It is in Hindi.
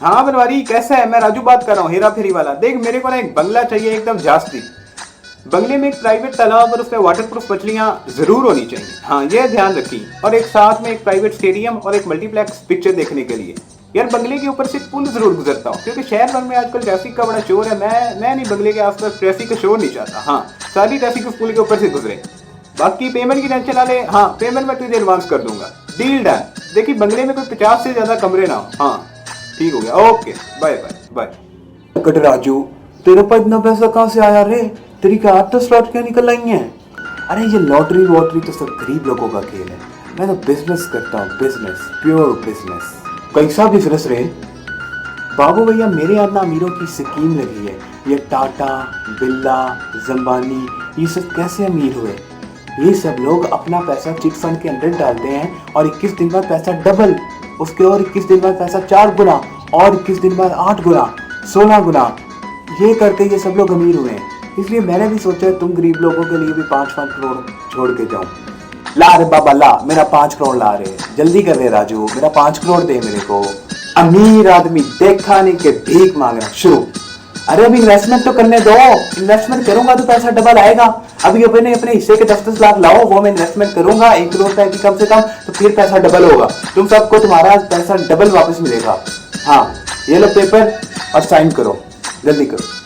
हाँ बनवारी, कैसा है? मैं राजू बात कर रहा हूँ, हेरा फेरी वाला। देख मेरे को ना एक बंगला चाहिए एकदम जास्ती। बंगले में एक प्राइवेट तालाब और उसमें वाटरप्रूफ मछलियाँ जरूर होनी चाहिए, हाँ ये ध्यान रखी। और एक साथ में एक प्राइवेट स्टेडियम और एक मल्टीप्लेक्स पिक्चर देखने के लिए। यार बंगले के ऊपर से पुल जरूर गुजरता हूँ, क्योंकि शहर भर में आजकल ट्रैफिक का बड़ा शोर है। मैं नहीं बंगले के आसपास ट्रैफिक का शोर नहीं चाहता। हाँ, सारी ट्रैफिक उस पुल के ऊपर से गुजरे। बाकी पेमेंट की टेंशन ना ले, हाँ पेमेंट मैं तुझे एडवांस कर दूंगा। Deal done. देखिए बंगले में कोई 50 से ज्यादा कमरे ना हो। हाँ ठीक हो गया, okay bye bye bye. Cut Raju, तेरे पास इतना पैसा कहाँ से आया रे? तेरी क्या 8-10 क्या निकल आई हैं? अरे ये लॉटरी वॉटरी तो सब गरीब लोगों का खेल है। मैं तो बिजनेस करता हूँ, बिजनेस, प्योर बिजनेस। कैसा बिजनेस रे? बाबू भैया, मेरे यहाँ ना अमीरों की स्कीम लगी है। ये टाटा, बिरला, जम्बानी, ये सब कैसे अमीर हुए? ये सब लोग अपना पैसा चिट फंड के अंदर डालते हैं और 21 दिन बाद पैसा डबल, उसके और 21 दिन बाद पैसा 4 गुना, और 21 दिन बाद 8 गुना, 16 गुना, ये करके ये सब लोग अमीर हुए हैं। इसलिए मैंने भी सोचा तुम गरीब लोगों के लिए भी 5-5 करोड़ छोड़ के जाऊं। ला रे बाबा ला, मेरा 5 करोड़ ला रे, जल्दी कर रे राजू, मेरा 5 करोड़ दे मेरे को। अमीर आदमी देखा नहीं के भीख मांगना शुरू। अरे अभी इन्वेस्टमेंट तो करने दो, इन्वेस्टमेंट करूंगा तो पैसा डबल आएगा। अभी अपने अपने हिस्से के 10-10 लाख लाओ, वो मैं इन्वेस्टमेंट करूंगा 1 करोड़ का की कम से कम, तो फिर पैसा डबल होगा। तुम सबको तुम्हारा पैसा डबल वापस मिलेगा। हाँ ये लो पेपर और साइन करो, जल्दी करो।